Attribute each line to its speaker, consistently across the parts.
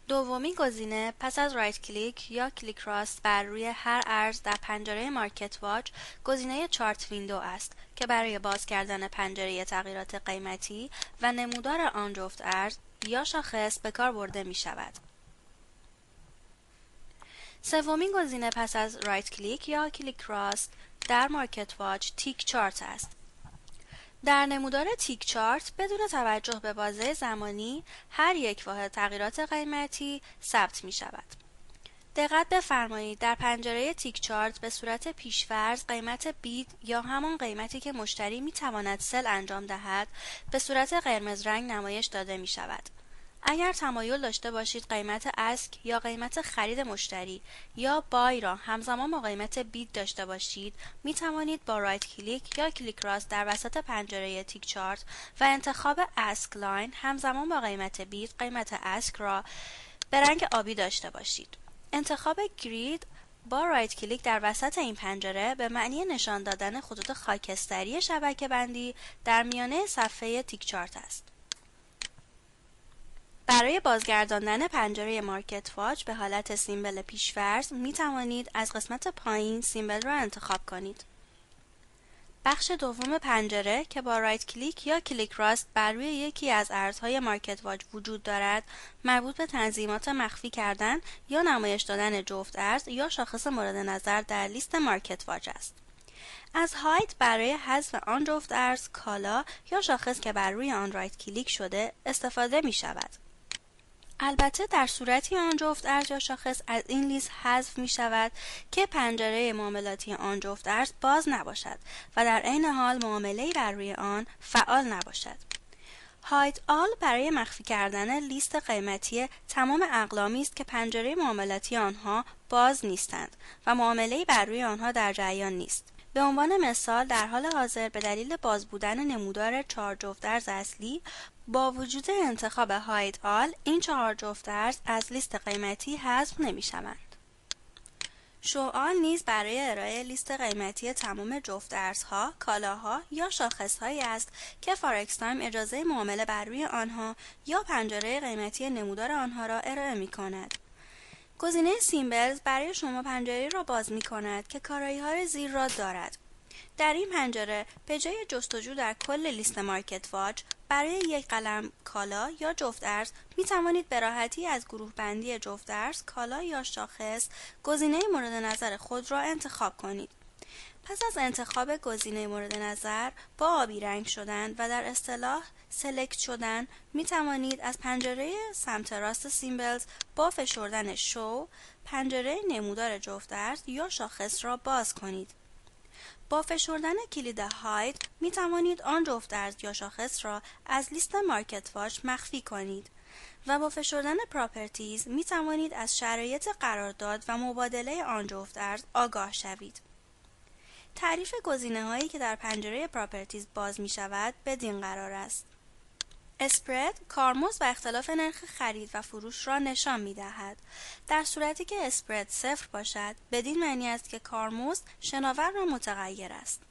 Speaker 1: دومین گزینه پس از رایت کلیک یا کلیک راست بر روی هر ارز در پنجره مارکت واچ گزینه چارت ویندو است که برای باز کردن پنجره تغییرات قیمتی و نمودار آن جفت ارز یا شاخص به کار برده می شود. سومین گزینه پس از رایت کلیک یا کلیک راست در مارکت واچ تیک چارت است. در نمودار تیک چارت بدون توجه به بازه زمانی هر یک واحد تغییرات قیمتی ثبت می شود. دقت بفرمایید در پنجره تیک چارت به صورت پیش‌فرض قیمت بید یا همان قیمتی که مشتری می تواند سل انجام دهد به صورت قرمز رنگ نمایش داده می شود. اگر تمایل داشته باشید قیمت اسک یا قیمت خرید مشتری یا بای را همزمان با قیمت بید داشته باشید می توانید با رایت کلیک یا کلیک راست در وسط پنجره تیک چارت و انتخاب اسک لاین همزمان با قیمت بید قیمت اسک را به رنگ آبی داشته باشید. انتخاب گرید با رایت کلیک در وسط این پنجره به معنی نشان دادن خطوط خاکستری شبکه بندی در میانه صفحه تیک چارت است. برای بازگرداندن پنجره مارکت واچ به حالت سیمبل پیش‌فرض می توانید از قسمت پایین سیمبل را انتخاب کنید. بخش دوم پنجره که با رایت کلیک یا کلیک راست بر روی یکی از ارزهای مارکت واچ وجود دارد، مربوط به تنظیمات مخفی کردن یا نمایش دادن جفت ارز یا شاخص مورد نظر در لیست مارکت واچ است. از هاید برای حذف آن جفت ارز، کالا یا شاخص که بر روی آن رایت کلیک شده استفاده می شود. البته در صورتی آن جفت ارز یا شاخص از این لیست حذف می شود که پنجره معاملاتی آن جفت ارز باز نباشد و در عین حال معامله‌ای بر روی آن فعال نباشد. هاید آل برای مخفی کردن لیست قیمتی تمام اقلامی است که پنجره معاملاتی آنها باز نیستند و معامله‌ای بر روی آنها در جریان نیست. به عنوان مثال در حال حاضر به دلیل باز بودن نمودار 4 جفت ارز اصلی با وجود انتخاب هاید آل این 4 جفت ارز از لیست قیمتی حذف نمی‌شوند. شو آل نیز برای ارائه لیست قیمتی تمام جفت ارزها، کالاها یا شاخص‌هایی است که فارکس تایم اجازه معامله بر روی آنها یا پنجره قیمتی نمودار آنها را ارائه می‌کند. گزینه سیمبلز برای شما پنجره را باز می کند که کارایی‌های زیر را دارد. در این پنجره به جای جستجو در کل لیست مارکت واچ برای یک قلم کالا یا جفت ارز می توانید به راحتی از گروه بندی جفت ارز، کالا یا شاخص گزینه مورد نظر خود را انتخاب کنید. پس از انتخاب گزینه مورد نظر با آبی رنگ شدن و در اصطلاح سلکت شدن می توانید از پنجره سمت راست سیمبلز با فشردن شو پنجره نمودار جفت ارز یا شاخص را باز کنید. با فشردن کلید هاید می توانید آن جفت ارز یا شاخص را از لیست مارکت واچ مخفی کنید و با فشردن پراپرتیز می توانید از شرایط قرارداد و مبادله آن جفت ارز آگاه شوید. تعریف گزینه‌هایی که در پنجره پراپرتیز باز می شود بدین قرار است. اسپرد کارمزد و اختلاف نرخ خرید و فروش را نشان می دهد. در صورتی که اسپرد 0 باشد بدین معنی است که کارمزد شناور را متغیر است.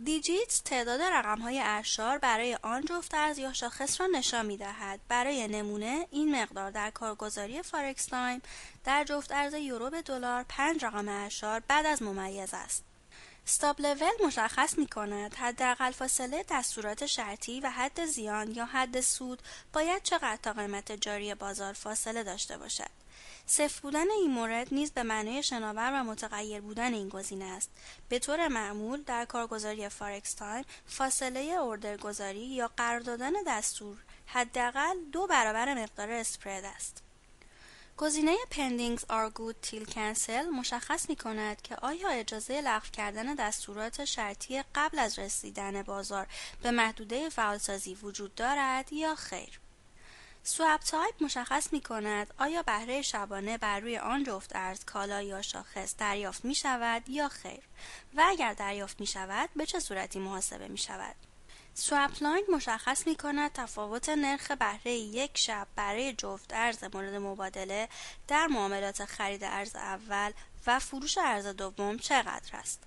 Speaker 1: دیجیتس تعداد رقم‌های اعشار برای آن جفت ارز یا شاخص را نشان می دهد. برای نمونه این مقدار در کارگزاری فارکس تایم در جفت ارز یورو به دلار 5 رقم اعشار بعد از ممیز است. استاپ لول مشخص می کند حداقل فاصله دستورات شرطی و حد زیان یا حد سود باید چقدر تا قیمت جاری بازار فاصله داشته باشد. صفر بودن این مورد نیز به معنای شناور و متغیر بودن این گزینه است. به طور معمول در کارگزاری فارکس تایم فاصله اوردرگذاری یا قرار دادن دستور حداقل 2 برابر مقدار اسپرد است. گزینه Pendings are good till cancel مشخص می کند که آیا اجازه لغو کردن دستورات شرطی قبل از رسیدن بازار به محدوده فعالسازی وجود دارد یا خیر. سواب تایپ مشخص می کند آیا بهره شبانه بر روی آن جفت ارز، کالا یا شاخص دریافت می شود یا خیر و اگر دریافت می شود به چه صورتی محاسبه می شود. سواب لاین مشخص می کند تفاوت نرخ بهره یک شب برای جفت ارز مورد مبادله در معاملات خرید ارز اول و فروش ارز دوم چقدر است.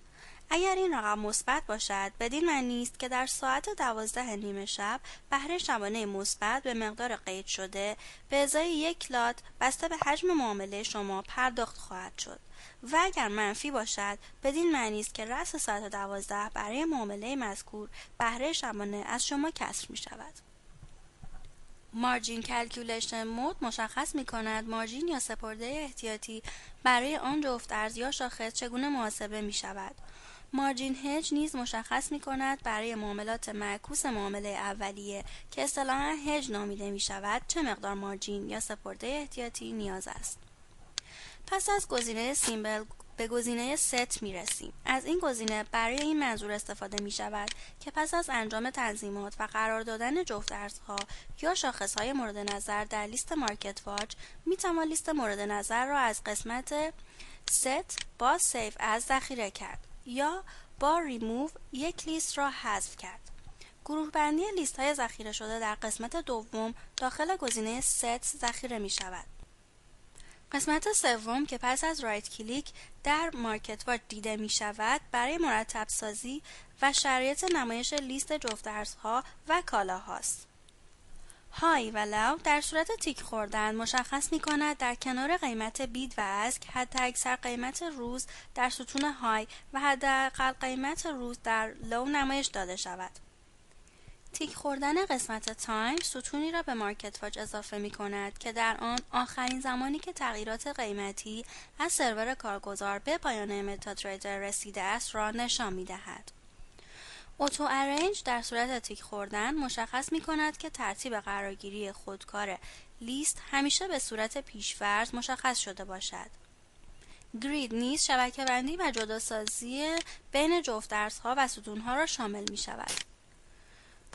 Speaker 1: اگر این رقم مثبت باشد بدین معنی است که در ساعت 12 نیمه شب بهره شبانه مثبت به مقدار قید شده به ازای 1 لات بسته به حجم معامله شما پرداخت خواهد شد و اگر منفی باشد بدین معنی است که رأس ساعت 12 برای معامله مذکور بهره شبانه از شما کسر می شود. مارجین کلکولیشن مود مشخص می کند مارجین یا سپرده احتیاطی برای آن جفت ارز یا شاخص چگونه محاسبه می شود. مارجین هج نیز مشخص می کند برای معاملات معکوس معامله اولیه که اصطلاحاً هج نامیده می شود چه مقدار مارجین یا سپرده احتیاطی نیاز است. پس از گزینه سیمبل به گزینه ست می رسیم. از این گزینه برای این منظور استفاده می شود که پس از انجام تنظیمات و قرار دادن جفت ارزها یا شاخصهای مورد نظر در لیست مارکت واچ می توان لیست مورد نظر را از قسمت ست با سیو از ذخیره کرد یا با ریموو یک لیست را حذف کرد. گروه بندی لیست های ذخیره شده در قسمت دوم داخل گزینه ست ذخیره می شود. قسمت سوم که پس از رایت کلیک در مارکت واچ دیده می شود برای مرتب سازی و شرایط نمایش لیست جفت ارزها و کالاهاست. های و لو در صورت تیک خوردن مشخص می کند در کنار قیمت بید و اسک حد اکثر قیمت روز در ستون های و حداقل قیمت روز در لو نمایش داده شود. تیک خوردن قسمت تایم ستونی را به مارکت واچ اضافه می کند که در آن آخرین زمانی که تغییرات قیمتی از سرور کارگزار به پایان متاتریدر رسیده است را نشان می دهد. اوتو ارنج در صورت تیک خوردن مشخص می کند که ترتیب قرارگیری خودکار لیست همیشه به صورت پیش‌فرض مشخص شده باشد. گرید نیز شبکه‌بندی و جداسازی بین جفت ارزها و ستونها را شامل می شود.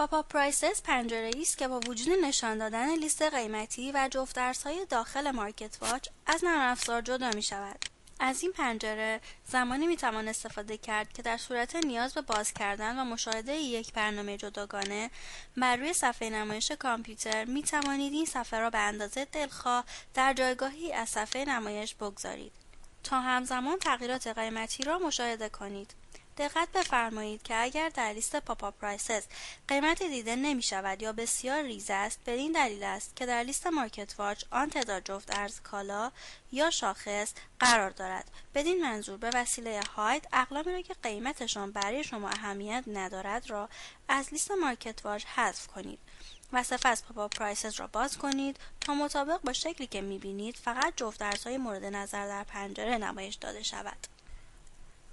Speaker 1: پاپ آپ پرایسز پنجره‌ای است که با وجود نشان دادن لیست قیمتی و جفت ارزهای داخل مارکت واچ از نرم افزار جدا می شود. از این پنجره زمانی می توان استفاده کرد که در صورت نیاز به باز کردن و مشاهده یک برنامه جداگانه بر روی صفحه نمایش کامپیوتر می توانید این صفحه را به اندازه دلخواه در جایگاهی از صفحه نمایش بگذارید تا همزمان تغییرات قیمتی را مشاهده کنید. دقت بفرمایید که اگر در لیست پاپ آپ پرایسز قیمتی دیده نمی شود یا بسیار ریز است بدین دلیل است که در لیست مارکت واچ آن تعداد جفت ارز کالا یا شاخص قرار دارد. بدین منظور به وسیله هاید اقلامی را که قیمتشان برای شما اهمیت ندارد را از لیست مارکت واچ حذف کنید و سپس پاپ آپ پرایسز را باز کنید تا مطابق با شکلی که می بینید فقط جفت ارزهای مورد نظر در پنجره نمایش داده شود.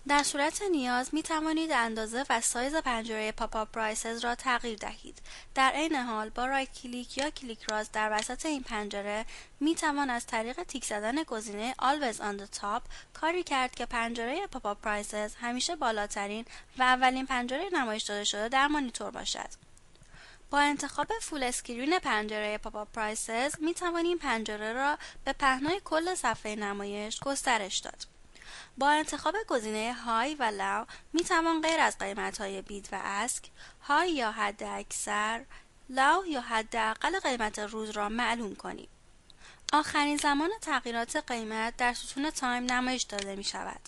Speaker 1: در صورت نیاز می توانید اندازه و سایز پنجره پاپ آپ پرایسز را تغییر دهید. در عین حال با رایت کلیک یا کلیک راست در وسط این پنجره می توان از طریق تیک زدن گزینه Always on the top کاری کرد که پنجره پاپ آپ پرایسز همیشه بالاترین و اولین پنجره نمایش داده شده در مانیتور باشد. با انتخاب فول اسکرین پنجره پاپ آپ پرایسز می توانید پنجره را به پهنای کل صفحه نمایش گسترش داد. با انتخاب گزینه های و لو می توان غیر از قیمت‌های بید و اسک، های یا حد اکثر، لو یا حداقل قیمت روز را معلوم کنید. آخرین زمان تغییرات قیمت در ستون تایم نمایش داده می شود.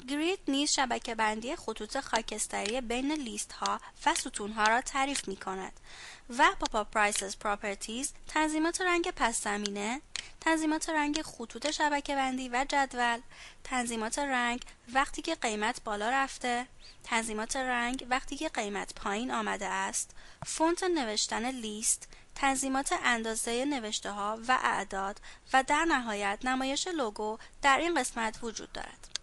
Speaker 1: گرید نیز شبکه‌بندی خطوط خاکستری بین لیست ها و ستون ها را تعریف می کند و پاپ آپ پرایسز پراپرتیز تنظیمات رنگ پس زمینه، تنظیمات رنگ خطوط شبکه‌بندی و جدول، تنظیمات رنگ وقتی که قیمت بالا رفته، تنظیمات رنگ وقتی که قیمت پایین آمده است، فونت نوشتن لیست، تنظیمات اندازه نوشته ها و اعداد و در نهایت نمایش لوگو در این قسمت وجود دارد.